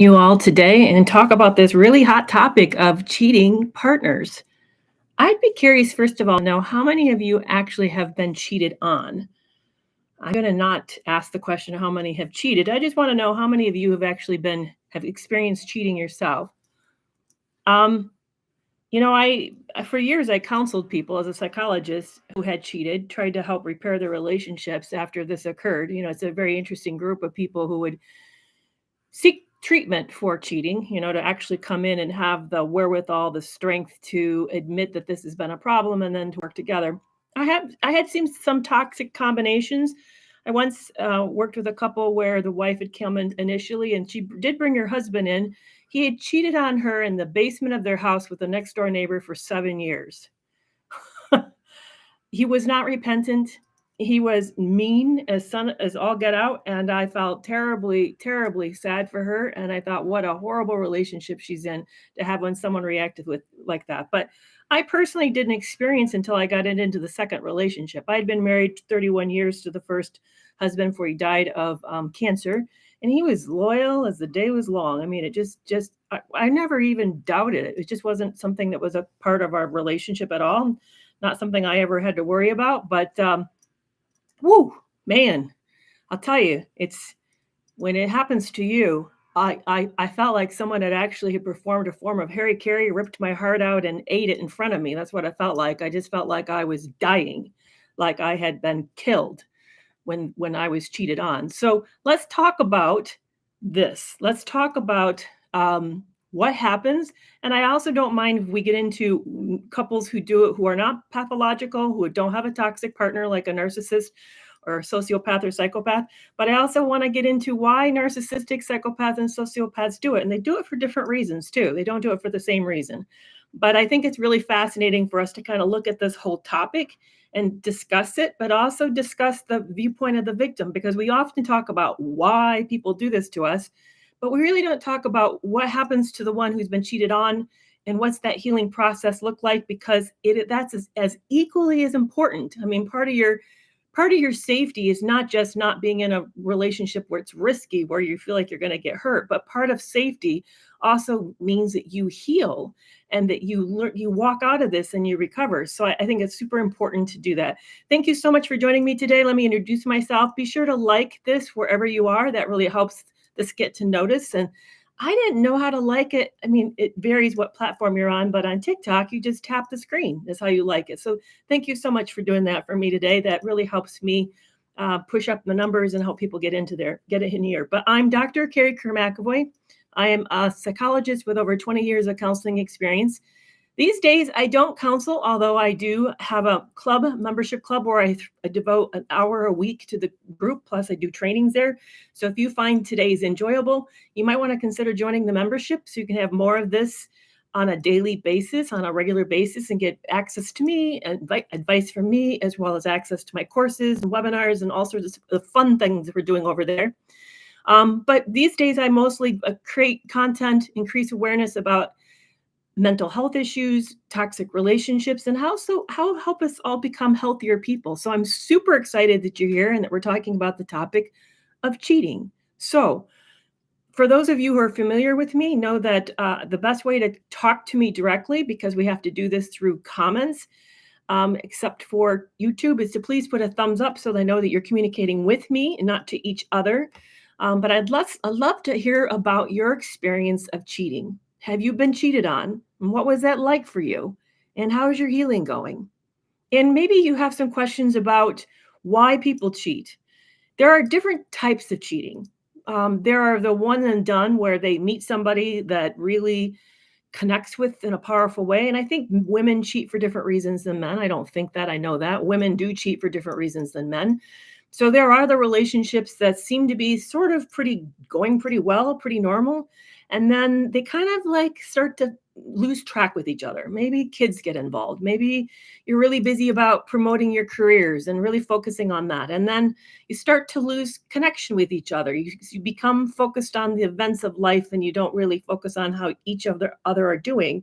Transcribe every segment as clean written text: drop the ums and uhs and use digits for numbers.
You all today and talk about this really hot topic of cheating partners. I'd be curious, first of all, know how many of you actually have been cheated on? I'm going to not ask the question how many have cheated. I just want to know how many of you have actually have experienced cheating yourself. Um, I for years I counseled people as a psychologist who had cheated, tried to help repair their relationships after this occurred. It's a very interesting group of people who would seek treatment for cheating, to actually come in and have the wherewithal, the strength to admit that this has been a problem and then to work together. I had seen some toxic combinations. I once worked with a couple where the wife had come in initially and she did bring her husband in. He had cheated on her in the basement of their house with the next door neighbor for 7 years. He was not repentant. He was mean as all get out, and I felt terribly, terribly sad for her. And I thought, what a horrible relationship she's in to have when someone reacted with like that. But I personally didn't experience until I got into the second relationship. I had been married 31 years to the first husband before he died of cancer, and he was loyal as the day was long. I mean, it just I never even doubted it. It just wasn't something that was a part of our relationship at all. Not something I ever had to worry about, but whoo, man, I'll tell you, it's when it happens to you, I felt like someone had actually performed a form of Harry Carey, ripped my heart out and ate it in front of me. That's what I felt like. I just felt like I was dying, like I had been killed when I was cheated on. So let's talk about this. Let's talk about what happens. And I also don't mind if we get into couples who do it who are not pathological, who don't have a toxic partner like a narcissist or a sociopath or psychopath. But I also want to get into why narcissistic psychopaths and sociopaths do it. And they do it for different reasons too. They don't do it for the same reason. But I think it's really fascinating for us to kind of look at this whole topic and discuss it, but also discuss the viewpoint of the victim, because we often talk about why people do this to us, but we really don't talk about what happens to the one who's been cheated on and what's that healing process look like, because that's as equally as important. I mean, part of your safety is not just not being in a relationship where it's risky, where you feel like you're going to get hurt, but part of safety also means that you heal and that you walk out of this and you recover. So I think it's super important to do that. Thank you so much for joining me today. Let me introduce myself. Be sure to like this wherever you are. That really helps this get to notice. And I didn't know how to like it. I mean, it varies what platform you're on, but on TikTok, you just tap the screen. That's how you like it. So thank you so much for doing that for me today. That really helps me push up the numbers and help people get it in here. But I'm Dr. Kerry Kerr McAvoy. I am a psychologist with over 20 years of counseling experience. These days, I don't counsel, although I do have a membership club, where I devote an hour a week to the group, plus I do trainings there. So if you find today's enjoyable, you might want to consider joining the membership so you can have more of this on a daily basis, on a regular basis, and get access to me and advice from me, as well as access to my courses and webinars and all sorts of fun things that we're doing over there. But these days, I mostly create content, increase awareness about mental health issues, toxic relationships, and how help us all become healthier people. So I'm super excited that you're here and that we're talking about the topic of cheating. So for those of you who are familiar with me, know that the best way to talk to me directly, because we have to do this through comments, except for YouTube, is to please put a thumbs up so they know that you're communicating with me and not to each other. But I'd love to hear about your experience of cheating. Have you been cheated on? And what was that like for you? And how is your healing going? And maybe you have some questions about why people cheat. There are different types of cheating. There are the one and done, where they meet somebody that really connects with in a powerful way. And I think women cheat for different reasons than men. I don't think that. I know that. Women do cheat for different reasons than men. So there are the relationships that seem to be sort of going pretty well, pretty normal. And then they kind of like start to lose track with each other. Maybe kids get involved. Maybe you're really busy about promoting your careers and really focusing on that. And then you start to lose connection with each other. You become focused on the events of life and you don't really focus on how each of the other are doing.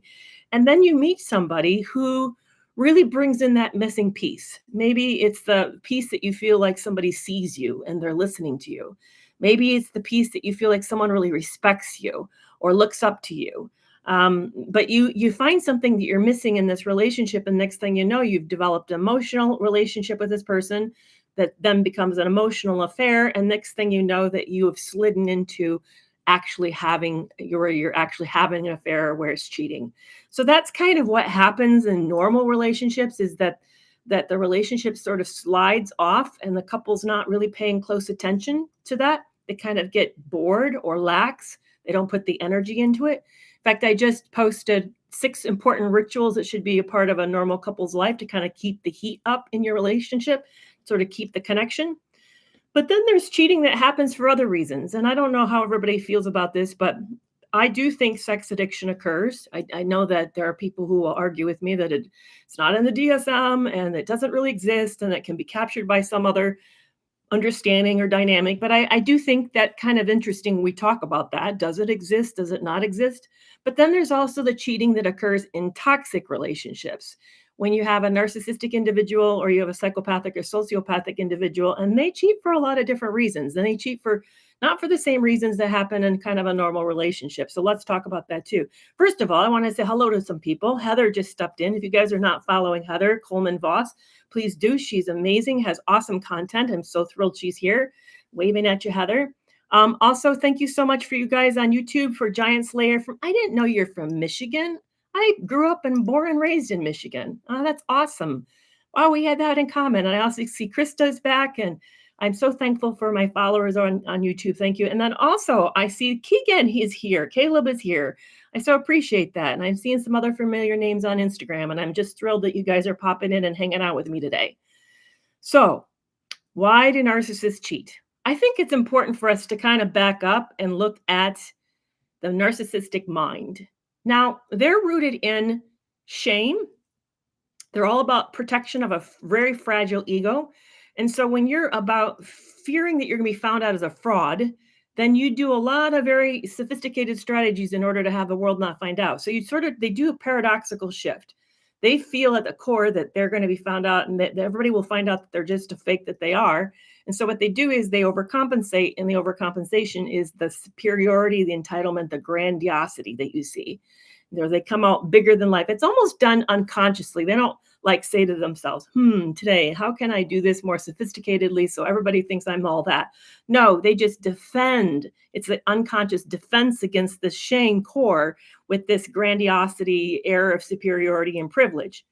And then you meet somebody who really brings in that missing piece. Maybe it's the piece that you feel like somebody sees you and they're listening to you. Maybe it's the piece that you feel like someone really respects you or looks up to you. But you find something that you're missing in this relationship, and next thing you know, you've developed an emotional relationship with this person that then becomes an emotional affair, and next thing you know, that you have slidden into you're actually having an affair where it's cheating. So that's kind of what happens in normal relationships, is that the relationship sort of slides off and the couple's not really paying close attention to that. They kind of get bored or lax. They don't put the energy into it. In fact, I just posted 6 important rituals that should be a part of a normal couple's life to kind of keep the heat up in your relationship, sort of keep the connection. But then there's cheating that happens for other reasons. And I don't know how everybody feels about this, but I do think sex addiction occurs. I know that there are people who will argue with me that it's not in the DSM and it doesn't really exist and it can be captured by some other understanding or dynamic. But I do think that kind of interesting when we talk about that. Does it exist? Does it not exist? But then there's also the cheating that occurs in toxic relationships. When you have a narcissistic individual or you have a psychopathic or sociopathic individual, and they cheat for a lot of different reasons. And they cheat for not for the same reasons that happen in kind of a normal relationship. So let's talk about that too. First of all, I want to say hello to some people. Heather just stepped in. If you guys are not following Heather Coleman Voss, please do. She's amazing, has awesome content. I'm so thrilled she's here. Waving at you, Heather. Also, thank you so much for you guys on YouTube for Giant Slayer. I didn't know you're from Michigan. I grew up and born and raised in Michigan. Oh, that's awesome. Wow, we had that in common. And I also see Krista's back, and I'm so thankful for my followers on YouTube. Thank you. And then also I see Keegan, he's here. Caleb is here. I so appreciate that. And I'm seeing some other familiar names on Instagram, and I'm just thrilled that you guys are popping in and hanging out with me today. So why do narcissists cheat? I think it's important for us to kind of back up and look at the narcissistic mind. Now, they're rooted in shame. They're all about protection of a very fragile ego. And so when you're about fearing that you're going to be found out as a fraud, then you do a lot of very sophisticated strategies in order to have the world not find out. So they do a paradoxical shift. They feel at the core that they're going to be found out and that everybody will find out that they're just a fake that they are. And so what they do is they overcompensate, and the overcompensation is the superiority, the entitlement, the grandiosity that you see. They come out bigger than life. It's almost done unconsciously. They don't like say to themselves, today, how can I do this more sophisticatedly so everybody thinks I'm all that? No, they just defend. It's the unconscious defense against the shame core with this grandiosity, air of superiority and privilege.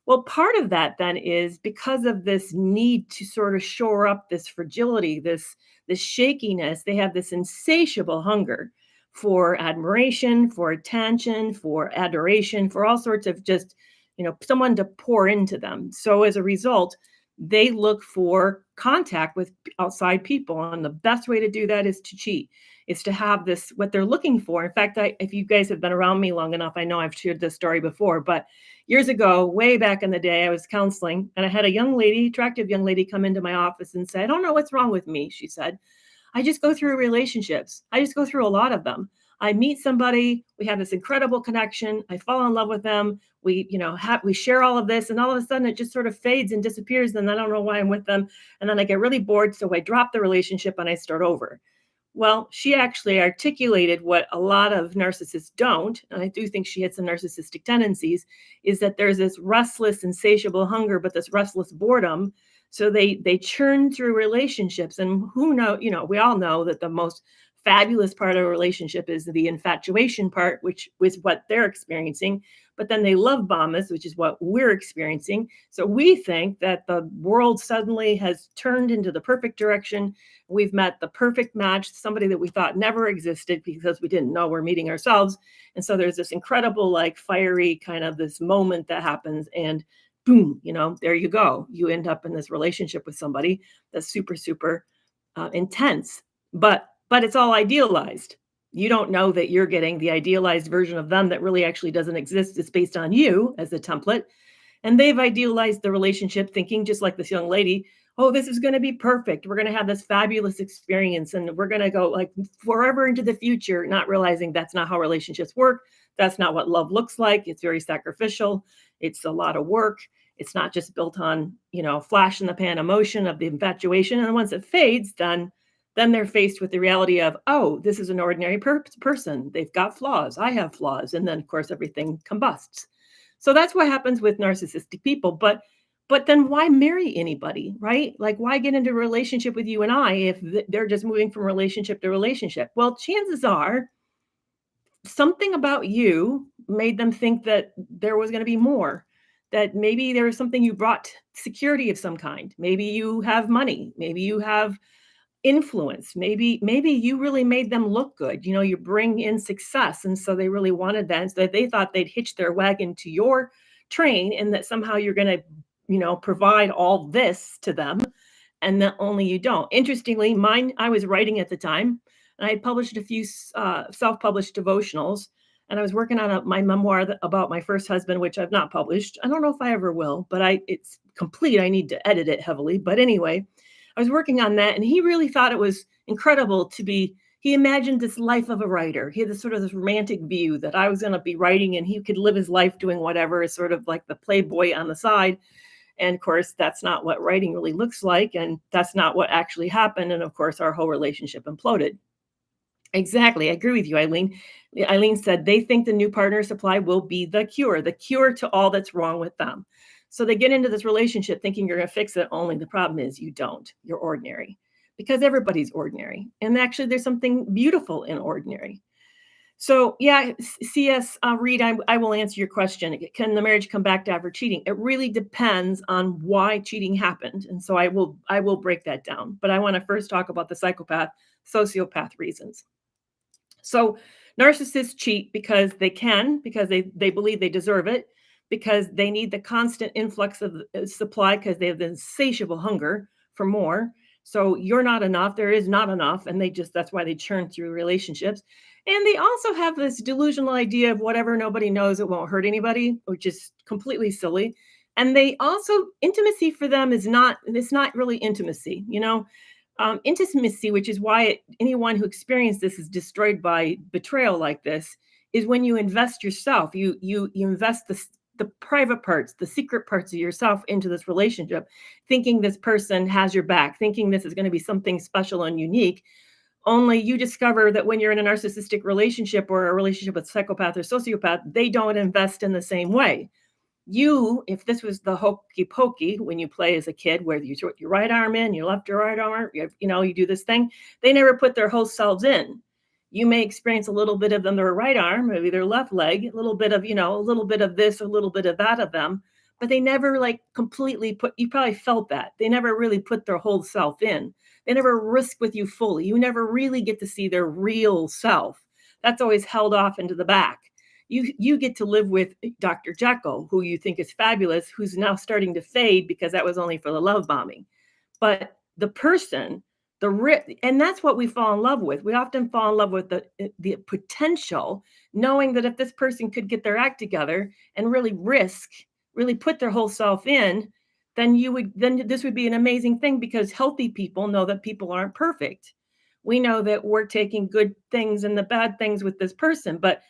Well, part of that then is because of this need to sort of shore up this fragility, this shakiness. They have this insatiable hunger for admiration, for attention, for adoration, for all sorts of just, someone to pour into them. So as a result, they look for contact with outside people. And the best way to do that is to cheat, is to have this, what they're looking for. In fact, if you guys have been around me long enough, I know I've shared this story before, but years ago, way back in the day, I was counseling and I had a attractive young lady come into my office and say, I don't know what's wrong with me. She said, I just go through relationships. I just go through a lot of them. I meet somebody, we have this incredible connection. I fall in love with them. We share all of this, and all of a sudden it just sort of fades and disappears. And I don't know why I'm with them. And then I get really bored. So I drop the relationship and I start over. Well, she actually articulated what a lot of narcissists don't, and I do think she had some narcissistic tendencies, is that there's this restless, insatiable hunger, but this restless boredom. So they churn through relationships, and we all know that the most fabulous part of a relationship is the infatuation part, which is what they're experiencing. But then they love bomb us, which is what we're experiencing. So we think that the world suddenly has turned into the perfect direction. We've met the perfect match, somebody that we thought never existed because we didn't know we're meeting ourselves. And so there's this incredible, like fiery kind of this moment that happens, and boom, there you go. You end up in this relationship with somebody that's super, super intense. But it's all idealized. You don't know that you're getting the idealized version of them that really actually doesn't exist. It's based on you as a template. And they've idealized the relationship, thinking just like this young lady, oh, this is going to be perfect. We're going to have this fabulous experience and we're going to go like forever into the future, not realizing that's not how relationships work. That's not what love looks like. It's very sacrificial. It's a lot of work. It's not just built on, flash in the pan emotion of the infatuation. And once it fades, then then they're faced with the reality of, oh, this is an ordinary person. They've got flaws. I have flaws. And then, of course, everything combusts. So that's what happens with narcissistic people. But then why marry anybody, right? Like, why get into a relationship with you and I if they're just moving from relationship to relationship? Well, chances are something about you made them think that there was going to be more, that maybe there was something you brought, security of some kind. Maybe you have money, maybe you have influence, maybe you really made them look good. You bring in success, and so they really wanted that, and so they thought they'd hitch their wagon to your train, and that somehow you're going to provide all this to them, and that only you don't. Interestingly, mine, I was writing at the time, and I had published a few self-published devotionals, and I was working on my memoir about my first husband, which I've not published. I don't know if I ever will, but it's complete. I need to edit it heavily. But anyway, I was working on that, and he really thought it was incredible to be. He imagined this life of a writer. He had this romantic view that I was going to be writing, and he could live his life doing whatever, sort of like the playboy on the side. And of course, that's not what writing really looks like. And that's not what actually happened. And of course, our whole relationship imploded. Exactly. I agree with you, Eileen. Eileen said they think the new partner supply will be the cure to all that's wrong with them. So they get into this relationship thinking you're going to fix it. Only the problem is you don't. You're ordinary, because everybody's ordinary. And actually, there's something beautiful in ordinary. So yeah, C.S. Reed, I will answer your question. Can the marriage come back to after cheating? It really depends on why cheating happened. And so I will break that down. But I want to first talk about the psychopath, sociopath reasons. So narcissists cheat because they can, because they believe they deserve it, because they need the constant influx of supply, because they have the insatiable hunger for more. So you're not enough. There is not enough. And that's why they churn through relationships. And they also have this delusional idea of whatever nobody knows, it won't hurt anybody, which is completely silly. And they also, intimacy for them it's not really intimacy, intimacy, which is why anyone who experienced this is destroyed by betrayal like this, is when you invest yourself, you invest the private parts, the secret parts of yourself into this relationship, thinking this person has your back, thinking this is going to be something special and unique. Only you discover that when you're in a narcissistic relationship or a relationship with psychopath or sociopath, they don't invest in the same way. If this was the hokey pokey when you play as a kid, where you put your right arm in, your left or right arm, you do this thing, they never put their whole selves in. You may experience a little bit of them, their right arm, maybe their left leg, a little bit of, a little bit of this, a little bit of that of them, but they never completely you probably felt that. They never really put their whole self in. They never risk with you fully. You never really get to see their real self. That's always held off into the back. You get to live with Dr. Jekyll, who you think is fabulous, who's now starting to fade because that was only for the love bombing. But the person, and that's what we fall in love with. We often fall in love with the potential, knowing that if this person could get their act together and really put their whole self in, then this would be an amazing thing, because healthy people know that people aren't perfect. We know that we're taking good things and the bad things with this person, but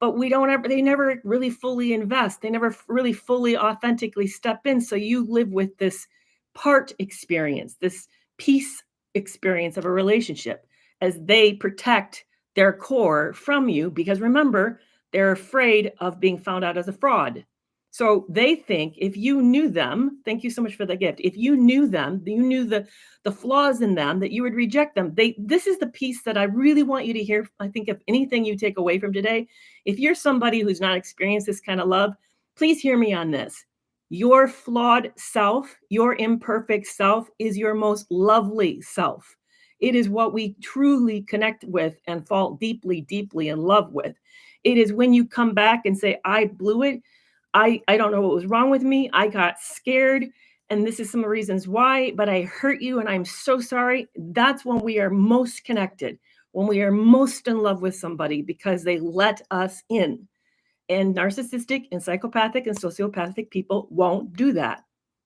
they never really fully invest. They never really fully authentically step in. So you live with this part experience, this piece experience of a relationship, as they protect their core from you, because remember, they're afraid of being found out as a fraud. So they think if you knew them, thank you so much for the gift. If you knew them, you knew the flaws in them, that you would reject them. This is the piece that I really want you to hear. I think if anything you take away from today, if you're somebody who's not experienced this kind of love, please hear me on this. Your flawed self, your imperfect self, is your most lovely self. It is what we truly connect with and fall deeply, deeply in love with. It is when you come back and say, I blew it. I don't know what was wrong with me. I got scared, and this is some of the reasons why, but I hurt you, and I'm so sorry. That's when we are most connected, when we are most in love with somebody, because they let us in. And narcissistic and psychopathic and sociopathic people won't do that.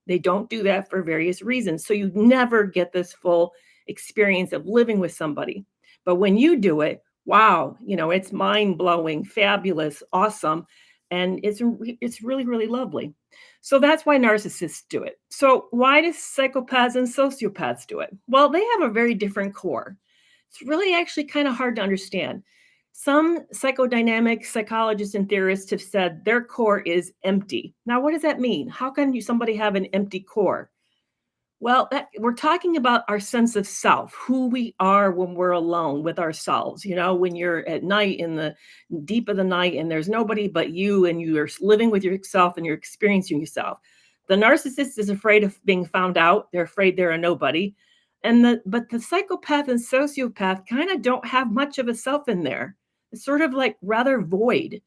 They don't do that for various reasons. So you never get this full experience of living with somebody. But when you do it, wow, it's mind-blowing, fabulous, awesome. and it's really, really lovely. So that's why narcissists do it. So why do psychopaths and sociopaths do it? Well, they have a very different core. It's really actually kind of hard to understand. Some psychodynamic psychologists and theorists have said their core is empty. Now, what does that mean? How can somebody have an empty core? Well, we're talking about our sense of self, who we are when we're alone with ourselves. When you're at night in the deep of the night and there's nobody but you and you're living with yourself and you're experiencing yourself. The narcissist is afraid of being found out. They're afraid they're a nobody. But the psychopath and sociopath kind of don't have much of a self in there. It's sort of like rather void.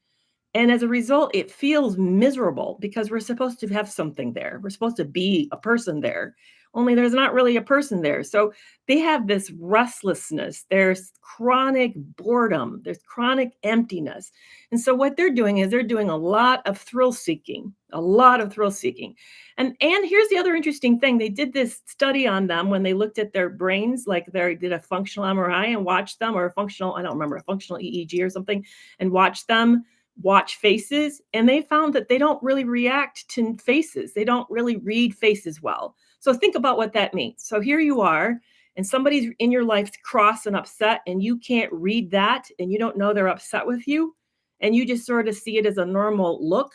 And as a result, it feels miserable because we're supposed to have something there. We're supposed to be a person there, only there's not really a person there. So they have this restlessness, there's chronic boredom, there's chronic emptiness. And so what they're doing is they're doing a lot of thrill seeking, a lot of thrill seeking. And here's the other interesting thing. They did this study on them when they looked at their brains, like they did a functional MRI and watched them, or a functional, I don't remember, a functional EEG or something, and watched them watch faces, and they found that they don't really react to faces. They don't really read faces well. So think about what that means. So here you are, and somebody's in your life cross and upset, and you can't read that, and you don't know they're upset with you, and you just sort of see it as a normal look,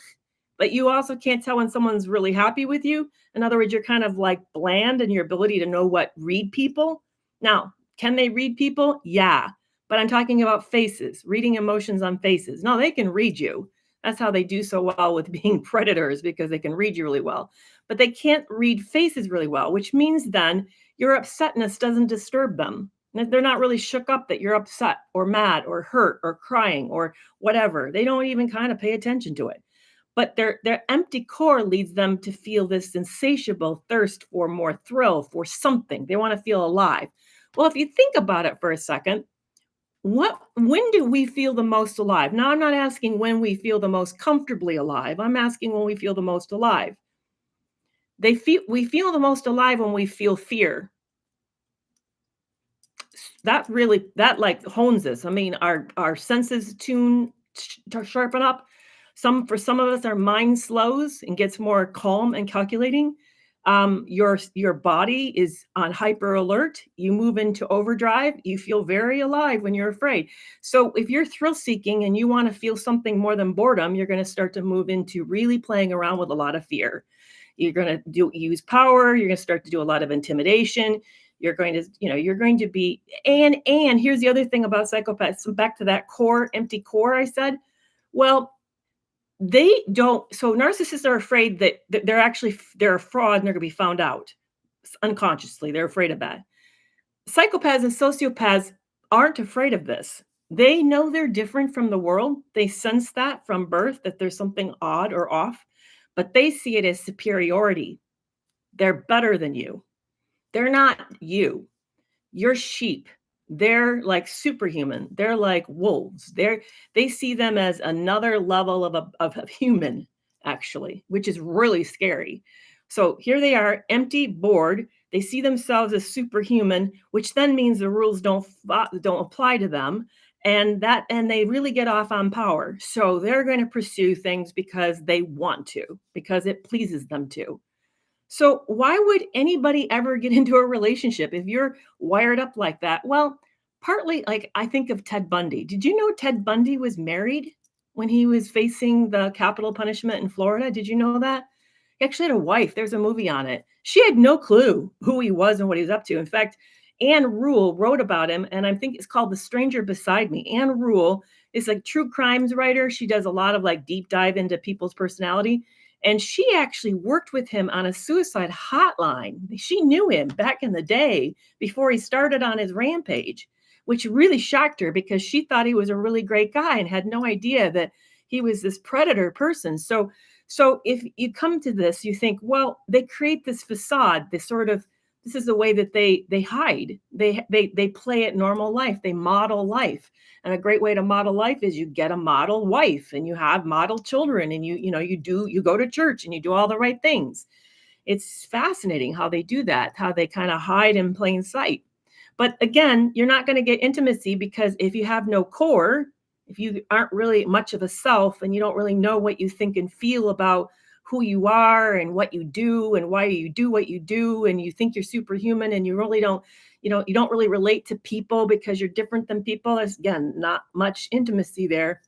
but you also can't tell when someone's really happy with you. In other words, you're kind of like bland in your ability to know what read people. Now, can they read people? Yeah. But I'm talking about faces, reading emotions on faces. No, they can read you. That's how they do so well with being predators, because they can read you really well. But they can't read faces really well, which means then your upsetness doesn't disturb them. They're not really shook up that you're upset or mad or hurt or crying or whatever. They don't even kind of pay attention to it. But their empty core leads them to feel this insatiable thirst for more thrill, for something. They want to feel alive. Well, if you think about it for a second, when do we feel the most alive? Now, I'm not asking when we feel the most comfortably alive. I'm asking when we feel the most alive. We feel the most alive when we feel fear. That like hones us. I mean, our senses sharpen up. For some of us, our mind slows and gets more calm and calculating. Your body is on hyper alert. You move into overdrive. You feel very alive when you're afraid. So if you're thrill seeking and you want to feel something more than boredom, you're going to start to move into really playing around with a lot of fear. You're going to use power. You're going to start to do a lot of intimidation. You're going to be, and here's the other thing about psychopaths. So back to that core, empty core I said. Well, they don't. So narcissists are afraid that they're a fraud and they're going to be found out unconsciously. They're afraid of that. Psychopaths and sociopaths aren't afraid of this. They know they're different from the world. They sense that from birth, that there's something odd or off, but they see it as superiority. They're better than you. They're not you. You're sheep. They're like superhuman. They're like wolves. They see them as another level of a human, actually, which is really scary. So here they are, empty, bored. They see themselves as superhuman, which then means the rules don't apply to them, and they really get off on power. So they're going to pursue things because they want to, because it pleases them to. So why would anybody ever get into a relationship if you're wired up like that? Well, partly, like, I think of Ted Bundy. Did you know Ted Bundy was married when he was facing the capital punishment in Florida? Did you know that? He actually had a wife. There's a movie on it. She had no clue who he was and what he was up to. In fact, Anne Rule wrote about him, and I think it's called The Stranger Beside Me. Anne Rule is a true crimes writer. She does a lot of like deep dive into people's personality. And she actually worked with him on a suicide hotline. She knew him back in the day before he started on his rampage, which really shocked her because she thought he was a really great guy and had no idea that he was this predator person. So if you come to this, you think, well, they create this facade, this is the way that they hide. They play at normal life. They model life. And a great way to model life is you get a model wife and you have model children and you go to church and you do all the right things. It's fascinating how they do that, how they kind of hide in plain sight. But again, you're not going to get intimacy because if you have no core, if you aren't really much of a self and you don't really know what you think and feel about who you are and what you do and why you do what you do, and you think you're superhuman and you really don't, you don't really relate to people because you're different than people, there's again not much intimacy there.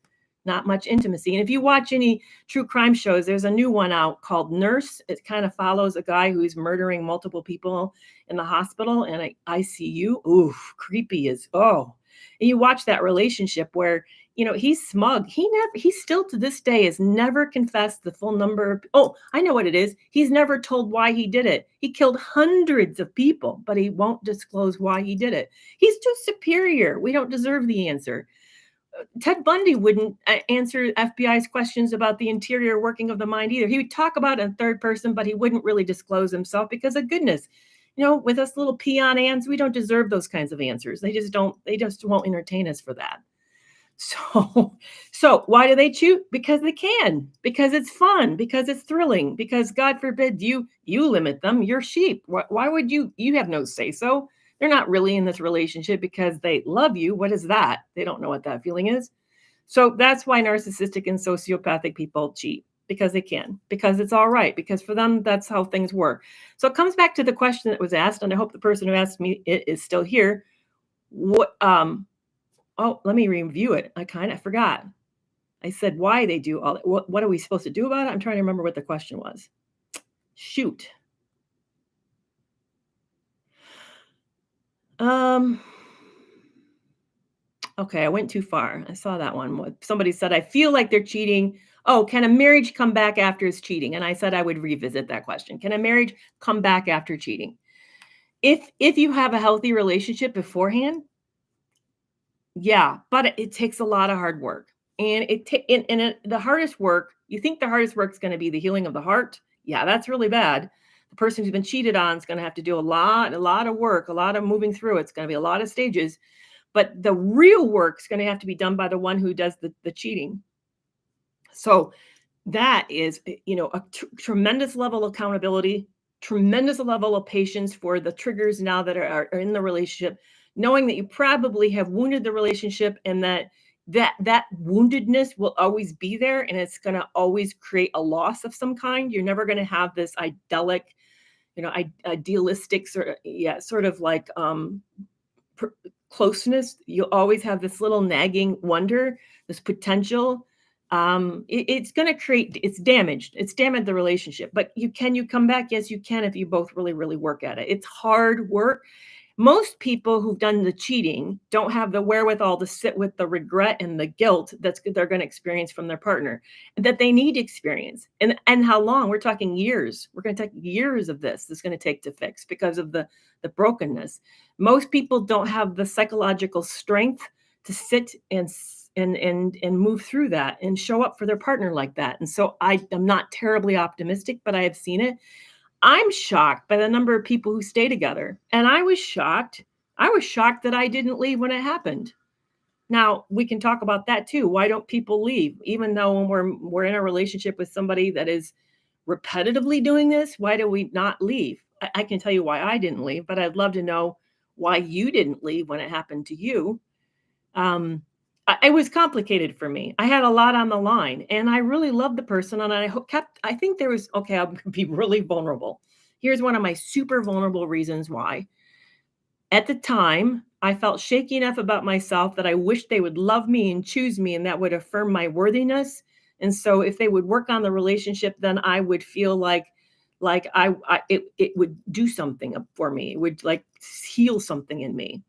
Not much intimacy. And if you watch any true crime shows, there's a new one out called Nurse. It kind of follows a guy who's murdering multiple people in the hospital and ICU. Ooh, creepy as oh. And you watch that relationship where, he's smug. He still to this day has never confessed the full number of, oh, I know what it is. He's never told why he did it. He killed hundreds of people, but he won't disclose why he did it. He's too superior. We don't deserve the answer. Ted Bundy wouldn't answer FBI's questions about the interior working of the mind either. He would talk about it in third person, but he wouldn't really disclose himself because of goodness. With us little peon ants, we don't deserve those kinds of answers. They just don't, they just won't entertain us for that. So why do they cheat? Because they can, because it's fun, because it's thrilling, because God forbid you limit them, you're sheep. Why would you have no say so? They're not really in this relationship because they love you. What is that? They don't know what that feeling is. So that's why narcissistic and sociopathic people cheat, because they can, because it's all right, because for them, that's how things work. So it comes back to the question that was asked, and I hope the person who asked me it is still here. Let me review it. I kind of forgot. I said why they do all that. What are we supposed to do about it? I'm trying to remember what the question was. Shoot. Okay, I went too far. I saw that one. Somebody said, I feel like they're cheating. Oh, can a marriage come back after it's cheating? And I said I would revisit that question. Can a marriage come back after cheating? If you have a healthy relationship beforehand, yeah, but it takes a lot of hard work. And the hardest work, you think the hardest work is going to be the healing of the heart? Yeah, that's really bad. The person who's been cheated on is going to have to do a lot of work, a lot of moving through. It's going to be a lot of stages. But the real work is going to have to be done by the one who does the cheating. So that is, a tremendous level of accountability, tremendous level of patience for the triggers now that are in the relationship, knowing that you probably have wounded the relationship and that woundedness will always be there, and it's going to always create a loss of some kind. You're never going to have this idyllic, idealistic sort of like closeness. You'll always have this little nagging wonder, this potential. It's going to create, it's damaged the relationship, but can you come back? Yes, you can, if you both really, really work at it. It's hard work. Most people who've done the cheating don't have the wherewithal to sit with the regret and the guilt they're going to experience from their partner, and that they need to experience. And how long? We're talking years. We're going to take years of this. It's going to take to fix because of the brokenness. Most people don't have the psychological strength to sit and move through that and show up for their partner like that. And so I'm not terribly optimistic, but I have seen it. I'm shocked by the number of people who stay together. And I was shocked. That I didn't leave when it happened. Now, we can talk about that too. Why don't people leave? Even though when we're in a relationship with somebody that is repetitively doing this, why do we not leave? I can tell you why I didn't leave, but I'd love to know why you didn't leave when it happened to you. It was complicated for me. I had a lot on the line, and I really loved the person, and I think there was, okay, I'll be really vulnerable. Here's one of my super vulnerable reasons why. At the time, I felt shaky enough about myself that I wished they would love me and choose me, and that would affirm my worthiness. And so if they would work on the relationship, then I would feel like it would do something for me. It would like heal something in me.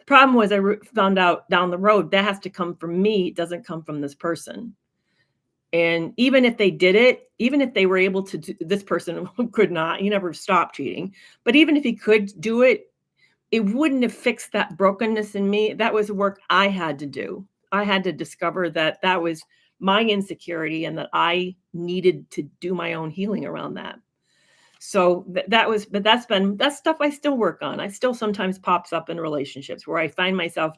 Problem was I found out down the road that has to come from me. It doesn't come from this person. And even if they did it, even if they were able to do, this person could not, he never stopped cheating. But even if he could do it, it wouldn't have fixed that brokenness in me. That was work I had to do. I had to discover that was my insecurity and that I needed to do my own healing around that. So that's stuff I still work on. I still sometimes pops up in relationships where I find myself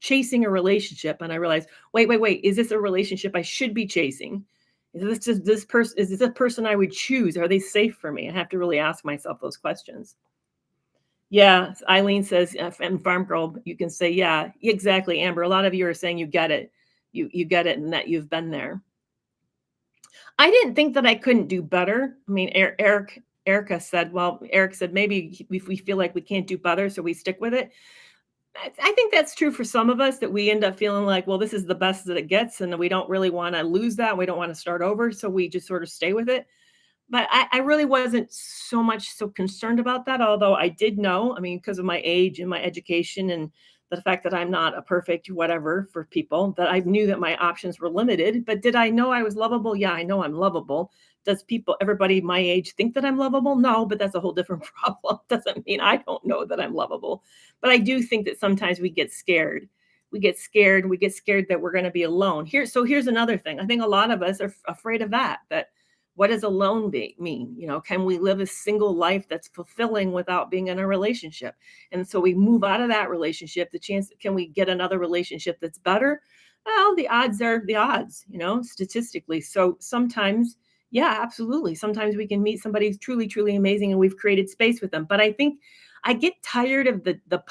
chasing a relationship and I realize, wait, is this a relationship I should be chasing? Is this a person I would choose? Are they safe for me? I have to really ask myself those questions. Yeah, Eileen says, and Farm Girl, you can say, yeah, exactly, Amber. A lot of you are saying you get it. You get it and that you've been there. I didn't think that I couldn't do better. I mean, Erica said, well, Eric said, maybe if we feel like we can't do better, so we stick with it. I think that's true for some of us that we end up feeling like, well, this is the best that it gets, and we don't really want to lose that. We don't want to start over, so we just sort of stay with it. But I really wasn't so concerned about that, although I did know, I mean, because of my age and my education and the fact that I'm not a perfect whatever for people, that I knew that my options were limited. But did I know I was lovable? Yeah, I know I'm lovable. Does everybody my age think that I'm lovable? No, but that's a whole different problem. Doesn't mean I don't know that I'm lovable. But I do think that sometimes we get scared. We get scared that we're going to be alone. Here's another thing. I think a lot of us are afraid of that what does alone mean? Can we live a single life that's fulfilling without being in a relationship? And so we move out of that relationship. The chance, can we get another relationship that's better? Well, the odds are the odds, statistically. So sometimes, yeah, absolutely. Sometimes we can meet somebody who's truly, truly amazing and we've created space with them. But I think I get tired of the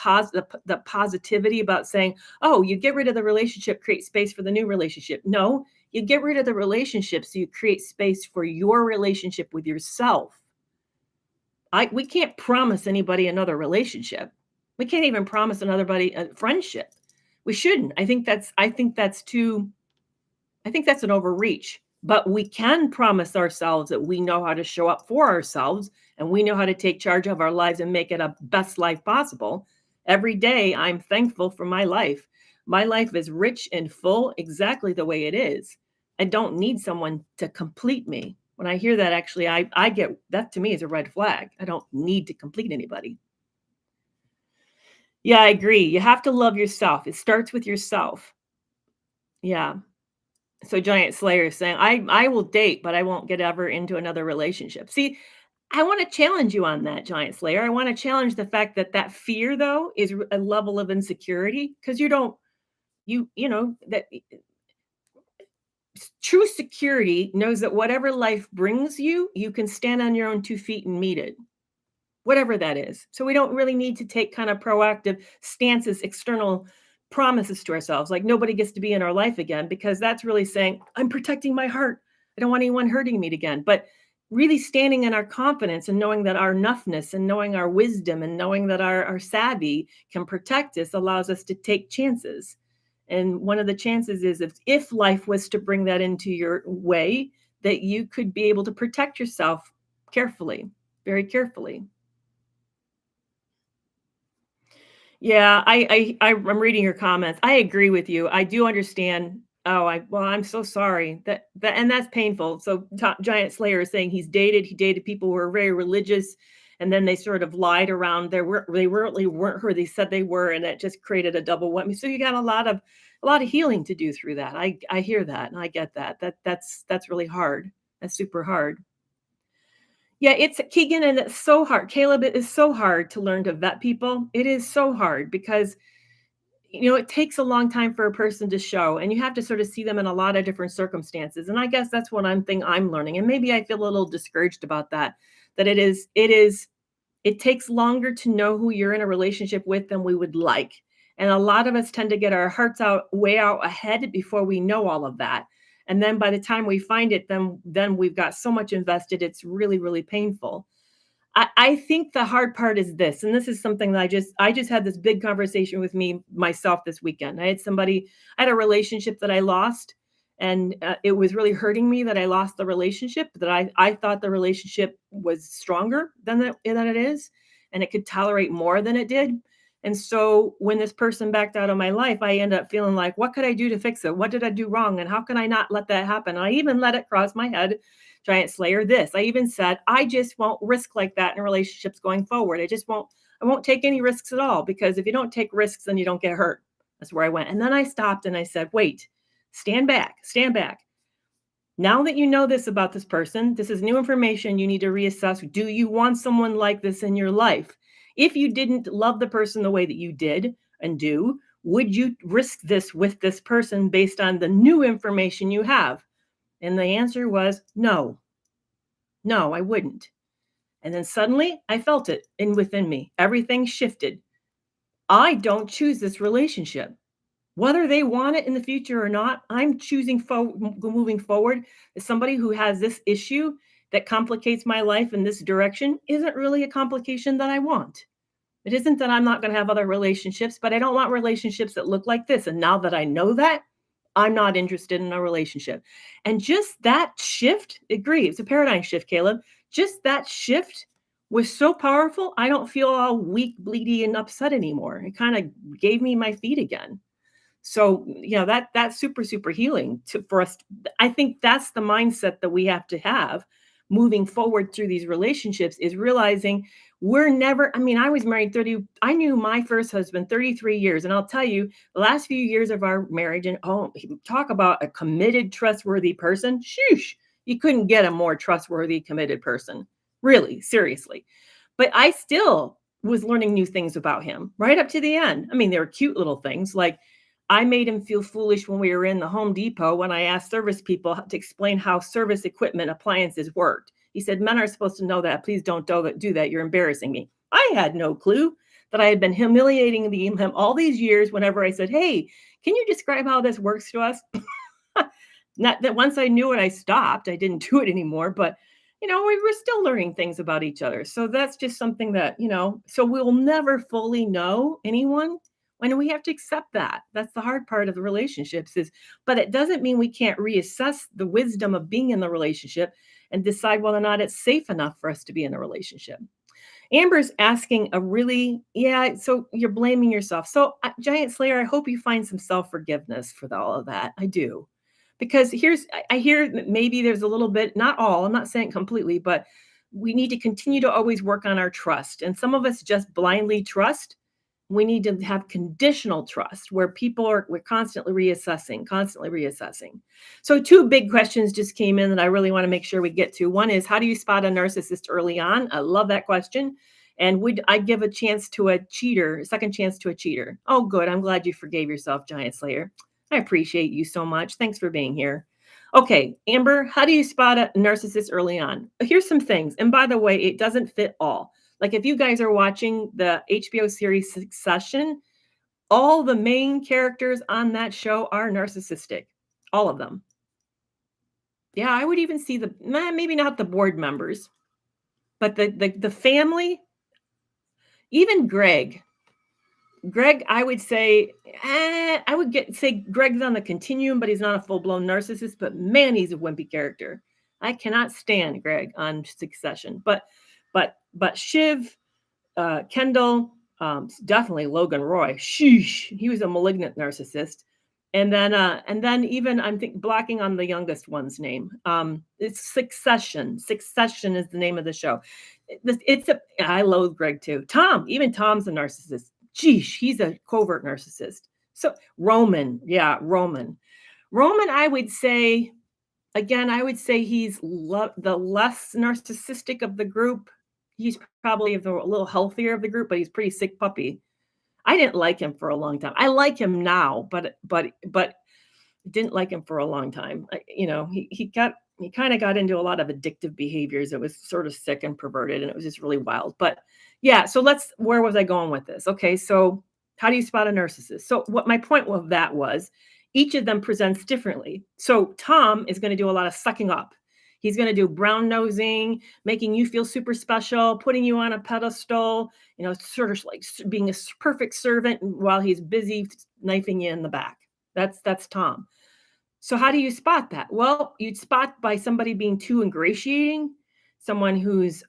positivity about saying, oh, you get rid of the relationship, create space for the new relationship. No, you get rid of the relationship so you create space for your relationship with yourself. We can't promise anybody another relationship. We can't even promise another a friendship. We shouldn't. I think that's an overreach. But we can promise ourselves that we know how to show up for ourselves and we know how to take charge of our lives and make it a best life possible. Every day, I'm thankful for my life. My life is rich and full exactly the way it is. I don't need someone to complete me. When I hear that, actually, I get that to me is a red flag. I don't need to complete anybody. Yeah, I agree. You have to love yourself. It starts with yourself. Yeah. So Giant Slayer is saying, I will date, but I won't get ever into another relationship. See, I want to challenge you on that, Giant Slayer. I want to challenge the fact that that fear, though, is a level of insecurity because you don't, you know, that true security knows that whatever life brings you, you can stand on your own 2 feet and meet it, whatever that is. So we don't really need to take kind of proactive stances, external promises to ourselves, like nobody gets to be in our life again, because that's really saying, I'm protecting my heart. I don't want anyone hurting me again. But really standing in our confidence and knowing that our enoughness and knowing our wisdom and knowing that our savvy can protect us allows us to take chances. And one of the chances is if life was to bring that into your way, that you could be able to protect yourself carefully, very carefully. Yeah, I'm reading your comments. I agree with you. I do understand. I'm so sorry and that's painful. So Giant Slayer is saying he dated people who were very religious, and then they sort of lied around. They really weren't who they said they were, and that just created a double whammy. So you got a lot of healing to do through that. I hear that and I get that. That's really hard. That's super hard. Yeah, it's Keegan, and it's so hard. Caleb, it is so hard to learn to vet people. It is so hard because it takes a long time for a person to show, and you have to sort of see them in a lot of different circumstances. And I guess that's what I'm learning. And maybe I feel a little discouraged about that. That it takes longer to know who you're in a relationship with than we would like. And a lot of us tend to get our hearts way out ahead before we know all of that. And then by the time we find it, then we've got so much invested, it's really, really painful. I think the hard part is this, and this is something that I just had this big conversation with myself this weekend. I had a relationship that I lost, and it was really hurting me that I lost the relationship. That I thought the relationship was stronger than it is, and it could tolerate more than it did. And so when this person backed out of my life, I ended up feeling like, what could I do to fix it? What did I do wrong? And how can I not let that happen? And I even let it cross my head, Giant Slayer, this. I even said, I just won't risk like that in relationships going forward. I won't take any risks at all, because if you don't take risks, then you don't get hurt. That's where I went. And then I stopped and I said, wait, stand back, stand back. Now that you know this about this person, this is new information. You need to reassess. Do you want someone like this in your life? If you didn't love the person the way that you did and do, would you risk this with this person based on the new information you have? And the answer was no. No, I wouldn't. And then suddenly I felt it within me. Everything shifted. I don't choose this relationship. Whether they want it in the future or not, I'm choosing moving forward as somebody who has this issue that complicates my life in this direction isn't really a complication that I want. It isn't that I'm not going to have other relationships, but I don't want relationships that look like this. And now that I know that, I'm not interested in a relationship. And just that shift, agree, it's a paradigm shift, Caleb. Just that shift was so powerful. I don't feel all weak, bleedy, and upset anymore. It kind of gave me my feet again. So, that's super, super healing for us. I think that's the mindset that we have to have moving forward through these relationships is realizing we're never, I mean, I was married 30, I knew my first husband 33 years. And I'll tell you, the last few years of our marriage, and talk about a committed, trustworthy person. Shoosh, you couldn't get a more trustworthy, committed person. Really, seriously. But I still was learning new things about him right up to the end. I mean, there were cute little things like I made him feel foolish when we were in the Home Depot when I asked service people to explain how service equipment appliances worked. He said, "Men are supposed to know that. Please don't do that. You're embarrassing me." I had no clue that I had been humiliating him all these years whenever I said, "Hey, can you describe how this works to us?" Not that once I knew it, I stopped. I didn't do it anymore, but we were still learning things about each other. So that's just something that, so we'll never fully know anyone when we have to accept that. That's the hard part of the relationships but it doesn't mean we can't reassess the wisdom of being in the relationship and decide whether or not it's safe enough for us to be in a relationship. Amber's asking a really, yeah, so you're blaming yourself. So, Giant Slayer, I hope you find some self forgiveness for all of that. I do. Because I hear that maybe there's a little bit, not all, I'm not saying completely, but we need to continue to always work on our trust. And some of us just blindly trust. We need to have conditional trust where we're constantly reassessing, constantly reassessing. So two big questions just came in that I really want to make sure we get to. One is, how do you spot a narcissist early on? I love that question. And would I give a second chance to a cheater? Oh, good. I'm glad you forgave yourself, Giant Slayer. I appreciate you so much. Thanks for being here. Okay, Amber, how do you spot a narcissist early on? Here's some things. And by the way, it doesn't fit all. Like if you guys are watching the HBO series Succession, all the main characters on that show are narcissistic. All of them. Yeah, I would even see maybe not the board members, but the family, even Greg. Greg, I would say, say Greg's on the continuum, but he's not a full-blown narcissist, but man, he's a wimpy character. I cannot stand Greg on Succession, but Shiv, Kendall, definitely Logan Roy. Sheesh, he was a malignant narcissist. And then even I'm blocking on the youngest one's name. It's Succession. Succession is the name of the show. I loathe Greg too. Even Tom's a narcissist. Geesh, he's a covert narcissist. So Roman, yeah, Roman. Roman, I would say, again, he's the less narcissistic of the group. He's probably a little healthier of the group, but he's pretty sick puppy. I didn't like him for a long time. I like him now, but didn't like him for a long time. He kind of got into a lot of addictive behaviors. It was sort of sick and perverted, and it was just really wild. But yeah, so where was I going with this? Okay, so how do you spot a narcissist? So what my point of that was, each of them presents differently. So Tom is going to do a lot of sucking up. He's going to do brown nosing, making you feel super special, putting you on a pedestal, sort of like being a perfect servant while he's busy knifing you in the back. That's Tom. So how do you spot that? Well, you'd spot by somebody being too ingratiating, someone who's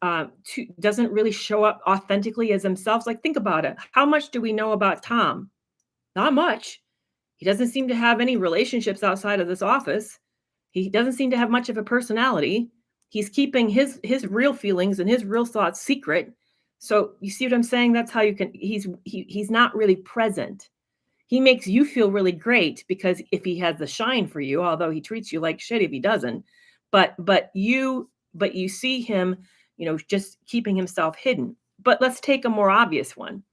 doesn't really show up authentically as themselves. Like, think about it. How much do we know about Tom? Not much. He doesn't seem to have any relationships outside of this office. He doesn't seem to have much of a personality. He's keeping his real feelings and his real thoughts secret. So you see what I'm saying? That's how you can. He's not really present. He makes you feel really great because if he has the shine for you, although he treats you like shit if he doesn't, but you see him, just keeping himself hidden. But let's take a more obvious one.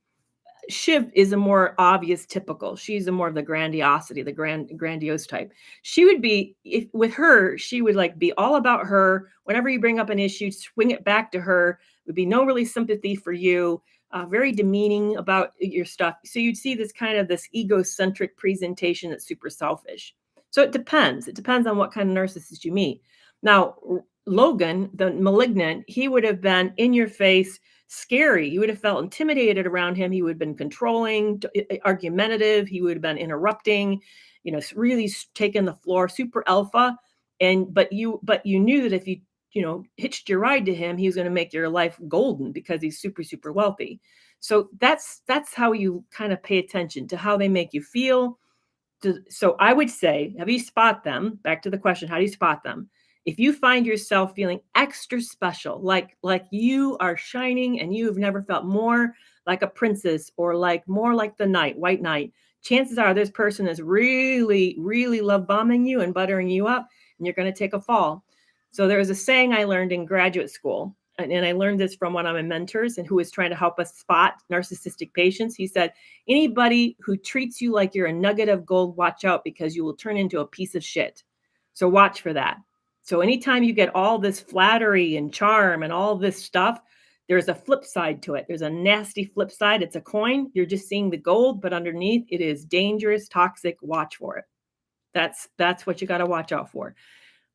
Shiv is a more obvious typical. She's a more of the grandiosity, the grandiose type. She would be, with her, she would like be all about her. Whenever you bring up an issue, swing it back to her. Would be no really sympathy for you. very demeaning about your stuff. So you'd see this kind of this egocentric presentation that's super selfish. So it depends. It depends on what kind of narcissist you meet. Now, Logan, the malignant, he would have been in your face, scary. You would have felt intimidated around him. He would have been controlling, argumentative. He would have been interrupting, really taking the floor, super alpha. And but you knew that if you hitched your ride to him, he was going to make your life golden because he's super, super wealthy. So that's how you kind of pay attention to how they make you feel. So I would say, have you spot them? Back to the question, how do you spot them? If you find yourself feeling extra special, like you are shining and you have never felt more like a princess or like more like the white knight, chances are this person is really, really love bombing you and buttering you up, and you're going to take a fall. So there was a saying I learned in graduate school, and I learned this from one of my mentors and who was trying to help us spot narcissistic patients. He said, anybody who treats you like you're a nugget of gold, watch out because you will turn into a piece of shit. So watch for that. So anytime you get all this flattery and charm and all this stuff, there's a flip side to it. There's a nasty flip side. It's a coin. You're just seeing the gold, but underneath it is dangerous, toxic. Watch for it. That's what you got to watch out for.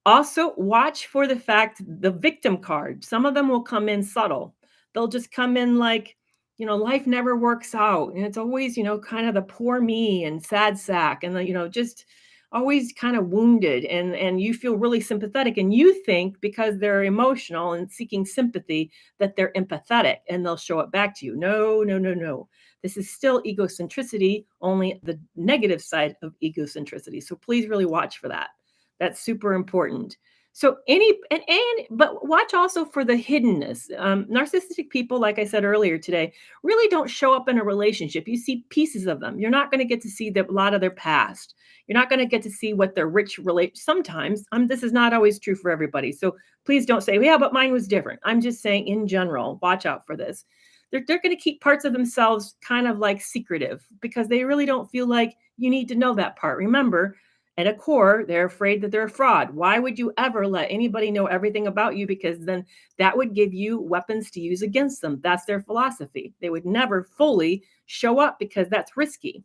Also, watch for the fact the victim card. Some of them will come in subtle. They'll just come in like, life never works out. And it's always, kind of the poor me and sad sack and just always kind of wounded. And you feel really sympathetic. And you think because they're emotional and seeking sympathy that they're empathetic and they'll show it back to you. No, no, no, no. This is still egocentricity, only the negative side of egocentricity. So please really watch for that. That's super important. So but watch also for the hiddenness. Narcissistic people, like I said earlier today, really don't show up in a relationship. You see pieces of them. You're not going to get to see a lot of their past. You're not going to get to see what their rich relate. Sometimes, this is not always true for everybody. So please don't say, well, yeah, but mine was different. I'm just saying in general, watch out for this. They're going to keep parts of themselves kind of like secretive because they really don't feel like you need to know that part. Remember, at a core, they're afraid that they're a fraud. Why would you ever let anybody know everything about you? Because then that would give you weapons to use against them. That's their philosophy. They would never fully show up because that's risky.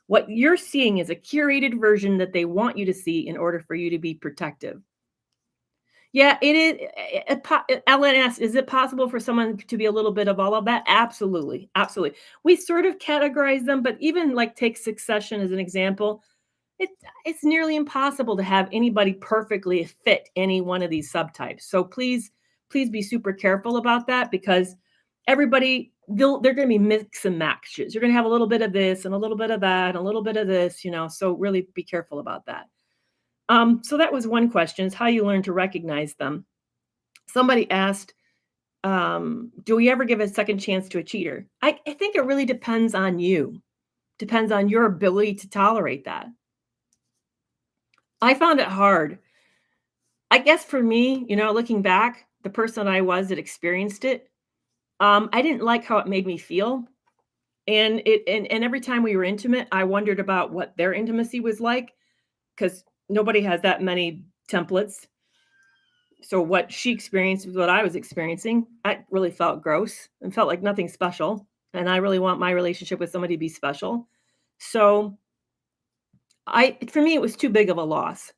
What you're seeing is a curated version that they want you to see in order for you to be protective. Yeah, it is. Ellen asks, is it possible for someone to be a little bit of all of that? Absolutely. Absolutely. We sort of categorize them, but even like take Succession as an example. It's nearly impossible to have anybody perfectly fit any one of these subtypes. So please be super careful about that because everybody, they're going to be mix and matches. You're going to have a little bit of this and a little bit of that and a little bit of this, so really be careful about that. So that was one question, is how you learn to recognize them. Somebody asked, do we ever give a second chance to a cheater? I think it really depends on you. Depends on your ability to tolerate that. I found it hard. I guess for me, looking back, the person I was that experienced it, I didn't like how it made me feel. And every time we were intimate, I wondered about what their intimacy was like because nobody has that many templates. So what she experienced was what I was experiencing. I really felt gross and felt like nothing special. And I really want my relationship with somebody to be special. So for me, it was too big of a loss.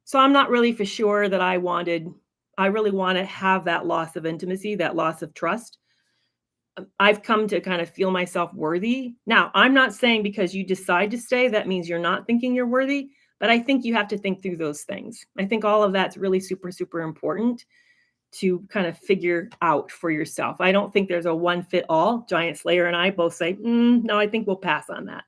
So I'm not really for sure that I really want to have that loss of intimacy, that loss of trust. I've come to kind of feel myself worthy. Now, I'm not saying because you decide to stay, that means you're not thinking you're worthy, but I think you have to think through those things. I think all of that's really super, super important to kind of figure out for yourself. I don't think there's a one fit all. Giant Slayer and I both say, no, I think we'll pass on that.